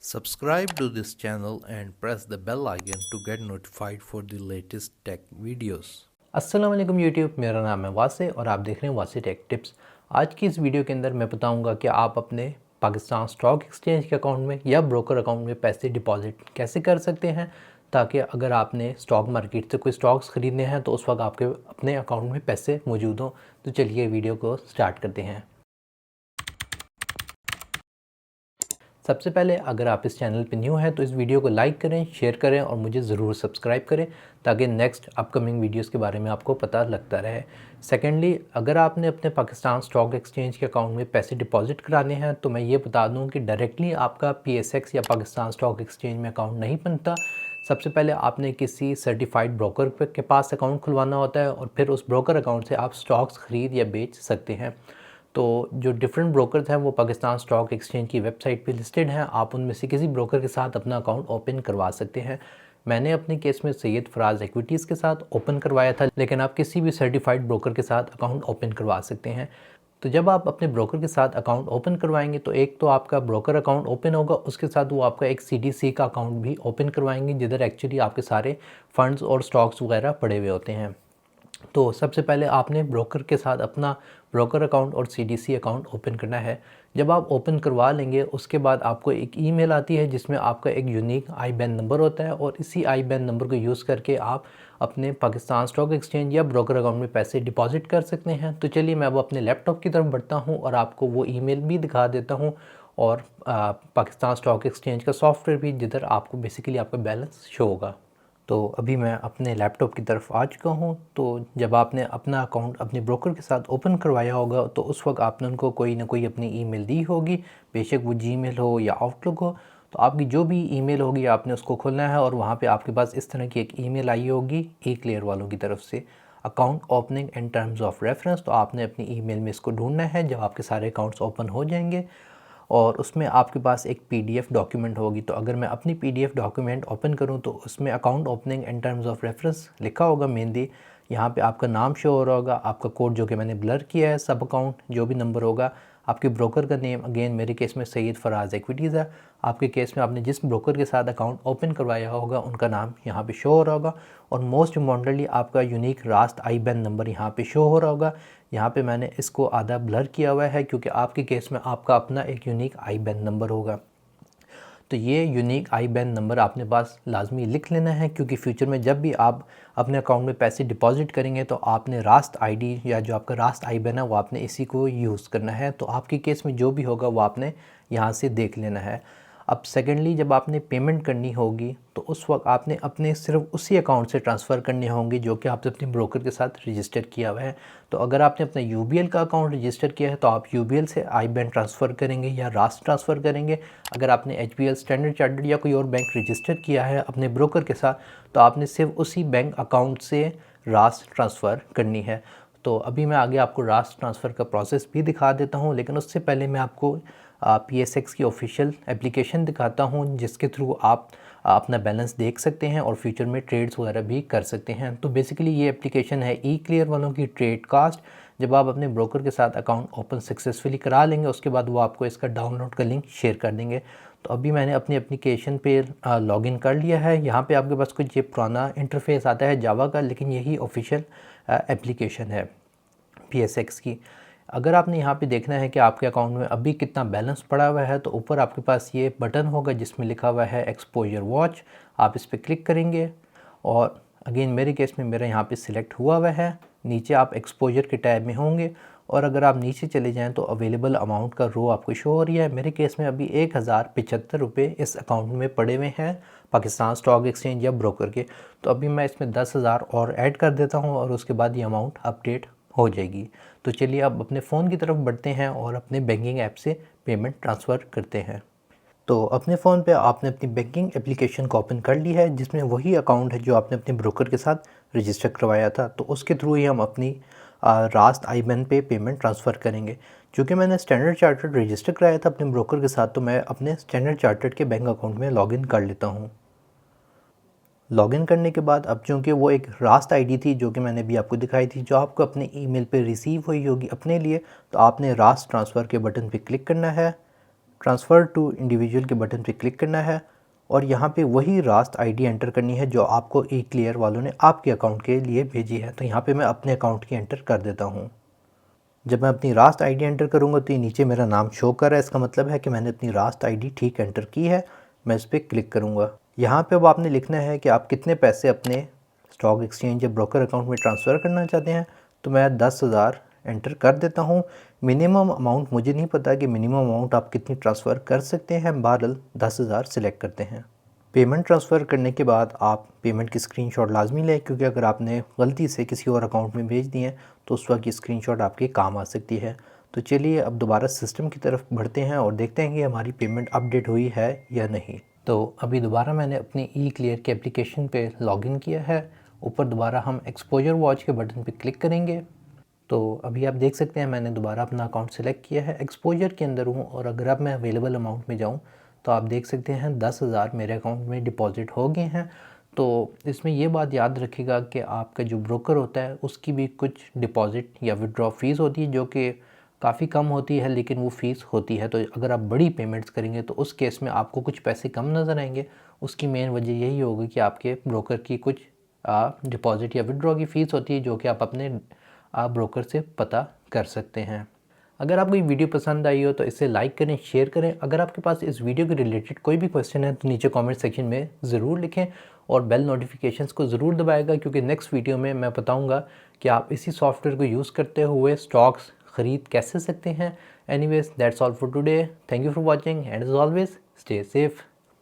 Subscribe to this channel and press the bell icon to get notified for the latest tech videos. अस्सलाम वालेकुम YouTube, मेरा नाम है वासे और आप देख रहे हैं वासे टेक टिप्स। आज की इस वीडियो के अंदर मैं बताऊंगा कि आप अपने पाकिस्तान स्टॉक एक्सचेंज के अकाउंट में या ब्रोकर अकाउंट में पैसे डिपॉजिट कैसे कर सकते हैं, ताकि अगर आपने स्टॉक मार्केट से कोई स्टॉक्स ख़रीदने हैं तो उस वक्त आपके अपने अकाउंट में पैसे मौजूद हों। तो चलिए वीडियो को स्टार्ट करते हैं। सबसे पहले अगर आप इस चैनल पर न्यू हैं तो इस वीडियो को लाइक करें, शेयर करें और मुझे ज़रूर सब्सक्राइब करें, ताकि नेक्स्ट अपकमिंग वीडियोस के बारे में आपको पता लगता रहे। सेकेंडली, अगर आपने अपने पाकिस्तान स्टॉक एक्सचेंज के अकाउंट में पैसे डिपॉजिट कराने हैं तो मैं ये बता दूं कि डायरेक्टली आपका PSX या पाकिस्तान स्टॉक एक्सचेंज में अकाउंट नहीं बनता। सबसे पहले आपने किसी सर्टिफाइड ब्रोकर के पास अकाउंट खुलवाना होता है और फिर उस ब्रोकर अकाउंट से आप स्टॉक्स ख़रीद या बेच सकते हैं। तो जो डिफरेंट ब्रोकर्स हैं वो पाकिस्तान स्टॉक एक्सचेंज की वेबसाइट पे लिस्टेड हैं। आप उनमें से किसी ब्रोकर के साथ अपना अकाउंट ओपन करवा सकते हैं। मैंने अपने केस में सैयद फराज इक्विटीज़ के साथ ओपन करवाया था, लेकिन आप किसी भी सर्टिफाइड ब्रोकर के साथ अकाउंट ओपन करवा सकते हैं। तो जब आप अपने ब्रोकर के साथ अकाउंट ओपन करवाएंगे तो एक तो आपका ब्रोकर अकाउंट ओपन होगा, उसके साथ वो आपका एक CDC का अकाउंट भी ओपन करवाएंगे, जिधर एक्चुअली आपके सारे फंड्स और स्टॉक्स वगैरह पड़े हुए होते हैं। तो सबसे पहले आपने ब्रोकर के साथ अपना ब्रोकर अकाउंट और CDC अकाउंट ओपन करना है। जब आप ओपन करवा लेंगे उसके बाद आपको एक ईमेल आती है जिसमें आपका एक यूनिक IBAN नंबर होता है, और इसी IBAN नंबर को यूज़ करके आप अपने पाकिस्तान स्टॉक एक्सचेंज या ब्रोकर अकाउंट में पैसे डिपॉजिट कर सकते हैं। तो चलिए मैं अब अपने लैपटॉप की तरफ बढ़ता हूँ और आपको वो ईमेल भी दिखा देता हूँ, और पाकिस्तान स्टॉक एक्सचेंज का सॉफ्टवेयर भी, जिधर आपको बेसिकली आपका बैलेंस शो होगा। तो अभी मैं अपने लैपटॉप की तरफ आ चुका हूँ। तो जब आपने अपना अकाउंट अपने ब्रोकर के साथ ओपन करवाया होगा तो उस वक्त आपने उनको कोई ना कोई अपनी ईमेल दी होगी, बेशक वो जीमेल हो या आउटलुक हो। तो आपकी जो भी ईमेल होगी आपने उसको खोलना है, और वहाँ पे आपके पास इस तरह की एक ईमेल आई होगी E-Clear वालों की तरफ से, account opening and terms of reference. तो आपने अपनी ईमेल में इसको ढूंढना है। जब आपके सारे अकाउंट्स ओपन हो जाएंगे और उसमें आपके पास एक PDF डॉक्यूमेंट होगी, तो अगर मैं अपनी PDF डॉक्यूमेंट ओपन करूं तो उसमें account opening and terms of reference लिखा होगा। मेनली यहाँ पे आपका नाम शो हो रहा होगा, आपका कोड जो कि मैंने ब्लर किया है, सब अकाउंट जो भी नंबर होगा, आपके ब्रोकर का नेम, अगेन मेरे केस में सैयद फराज इक्विटीज़ है। आपके केस में आपने जिस ब्रोकर के साथ अकाउंट ओपन करवाया होगा उनका नाम यहाँ पे शो हो रहा होगा, और मोस्ट इम्पॉर्टेंटली आपका यूनिक रास्त IBAN नंबर यहाँ पे शो हो रहा होगा। यहाँ पे मैंने इसको आधा ब्लर किया हुआ है क्योंकि आपके केस में आपका अपना एक यूनिक IBAN नंबर होगा। तो ये यूनिक IBAN नंबर आपने पास लाजमी लिख लेना है, क्योंकि फ्यूचर में जब भी आप अपने अकाउंट में पैसे डिपॉजिट करेंगे तो आपने रास्त ID या जो आपका रास्त IBAN है वो आपने इसी को यूज़ करना है। तो आपके केस में जो भी होगा वो आपने यहाँ से देख लेना है। अब सेकेंडली, जब आपने पेमेंट करनी होगी तो उस वक्त आपने अपने सिर्फ उसी अकाउंट से ट्रांसफ़र करने होंगे जो कि आपने अपने ब्रोकर के साथ रजिस्टर किया हुआ है। तो अगर आपने अपना UBL का अकाउंट रजिस्टर किया है तो आप UBL से IBAN ट्रांसफ़र करेंगे या रास्त ट्रांसफ़र करेंगे। अगर आपने HBL, स्टैंडर्ड चार्टर्ड या कोई और बैंक रजिस्टर किया है अपने ब्रोकर के साथ तो आपने सिर्फ उसी बैंक अकाउंट से रास्त ट्रांसफ़र करनी है। तो अभी मैं आगे आपको रास्त ट्रांसफ़र का प्रोसेस भी दिखा देता हूँ, लेकिन उससे पहले मैं आपको PSX की ऑफिशियल एप्लीकेशन दिखाता हूँ, जिसके थ्रू आप अपना बैलेंस देख सकते हैं और फ्यूचर में ट्रेड्स वगैरह भी कर सकते हैं। तो बेसिकली ये एप्लीकेशन है E-Clear वालों की ट्रेड कास्ट। जब आप अपने ब्रोकर के साथ अकाउंट ओपन सक्सेसफुली करा लेंगे उसके बाद वो आपको इसका डाउनलोड का लिंक शेयर कर देंगे। तो अभी मैंने अपनी एप्लीकेशन पे लॉगिन कर लिया है। यहाँ पे आपके पास कुछ ये पुराना इंटरफेस आता है जावा का, लेकिन यही ऑफिशियल एप्लीकेशन है PSX की। अगर आपने यहाँ पे देखना है कि आपके अकाउंट में अभी कितना बैलेंस पड़ा हुआ है, तो ऊपर आपके पास ये बटन होगा जिसमें लिखा हुआ है एक्सपोजर वॉच। आप इस पर क्लिक करेंगे और अगेन मेरे केस में मेरा यहाँ पे सिलेक्ट हुआ हुआ है। नीचे आप एक्सपोजर के टैब में होंगे, और अगर आप नीचे चले जाएँ तो अवेलेबल अमाउंट का रो आपको शो हो रही है। मेरे केस में अभी 1075 रुपये इस अकाउंट में पड़े हुए हैं पाकिस्तान स्टॉक एक्सचेंज या ब्रोकर के। तो अभी मैं इसमें 10,000 और ऐड कर देता हूँ और उसके बाद ये अमाउंट अपडेट हो जाएगी। तो चलिए अब अपने फ़ोन की तरफ बढ़ते हैं और अपने बैंकिंग ऐप से पेमेंट ट्रांसफ़र करते हैं। तो अपने फ़ोन पे आपने अपनी बैंकिंग एप्लीकेशन को ओपन कर ली है, जिसमें वही अकाउंट है जो आपने अपने ब्रोकर के साथ रजिस्टर करवाया था। तो उसके थ्रू ही हम अपनी रास्त IBAN पे पेमेंट ट्रांसफ़र करेंगे। चूँकि मैंने स्टैंडर्ड चार्टर्ड रजिस्टर कराया था अपने ब्रोकर के साथ, तो मैं अपने स्टैंडर्ड चार्टर्ड के बैंक अकाउंट में लॉगिन कर लेता हूँ। लॉगिन करने के बाद अब चूँकि वो एक रास्त ID थी जो कि मैंने भी आपको दिखाई थी, जो आपको अपने ईमेल पे रिसीव हुई होगी अपने लिए, तो आपने रास्त ट्रांसफ़र के बटन पे क्लिक करना है। ट्रांसफ़र टू इंडिविजुअल के बटन पे क्लिक करना है और यहाँ पे वही रास्त आईडी एंटर करनी है जो आपको ई क्लियर वालों ने आपके अकाउंट के लिए भेजी है। तो यहाँ पे मैं अपने अकाउंट की एंटर कर देता हूँ। जब मैं अपनी रास्त आईडी एंटर करूँगा तो ये नीचे मेरा नाम शो कर रहा है, इसका मतलब है कि मैंने अपनी रास्त आईडी ठीक एंटर की है। मैं इस पर क्लिक करूँगा। यहाँ पे अब आपने लिखना है कि आप कितने पैसे अपने स्टॉक एक्सचेंज या ब्रोकर अकाउंट में ट्रांसफ़र करना चाहते हैं। तो मैं 10,000 एंटर कर देता हूँ। मिनिमम अमाउंट मुझे नहीं पता कि मिनिमम अमाउंट आप कितनी ट्रांसफ़र कर सकते हैं, बहरहाल 10,000 सिलेक्ट करते हैं। पेमेंट ट्रांसफ़र करने के बाद आप पेमेंट की स्क्रीनशॉट लाजमी लें, क्योंकि अगर आपने गलती से किसी और अकाउंट में भेज दी है तो उस वक्त ये स्क्रीनशॉट आपके काम आ सकती है। तो चलिए अब दोबारा सिस्टम की तरफ बढ़ते हैं और देखते हैं कि हमारी पेमेंट अपडेट हुई है या नहीं। तो अभी दोबारा मैंने अपनी ई क्लियर की एप्लीकेशन पे लॉगिन किया है। ऊपर दोबारा हम एक्सपोजर वॉच के बटन पे क्लिक करेंगे तो अभी आप देख सकते हैं मैंने दोबारा अपना अकाउंट सेलेक्ट किया है, एक्सपोजर के अंदर हूँ। और अगर अब मैं अवेलेबल अमाउंट में जाऊँ तो आप देख सकते हैं 10,000 मेरे अकाउंट में डिपॉज़िट हो गए हैं। तो इसमें ये बात याद रखिएगा कि आपका जो ब्रोकर होता है उसकी भी कुछ डिपॉज़िट या विड्रॉ फ़ीस होती है जो कि काफ़ी कम होती है, लेकिन वो फ़ीस होती है। तो अगर आप बड़ी पेमेंट्स करेंगे तो उस केस में आपको कुछ पैसे कम नज़र आएंगे। उसकी मेन वजह यही होगी कि आपके ब्रोकर की कुछ डिपॉज़िट या विड्रॉ की फ़ीस होती है जो कि आप अपने ब्रोकर से पता कर सकते हैं। अगर आपको ये वीडियो पसंद आई हो तो इसे लाइक करें, शेयर करें। अगर आपके पास इस वीडियो के रिलेटेड कोई भी क्वेश्चन है तो नीचे कमेंट सेक्शन में ज़रूर लिखें और बेल नोटिफिकेशंस को ज़रूर दबाएगा, क्योंकि नेक्स्ट वीडियो में मैं बताऊंगा कि आप इसी सॉफ्टवेयर को यूज़ करते हुए स्टॉक्स ख़रीद कैसे सकते हैं। Anyways that's all for today. Thank you for watching and as always stay safe.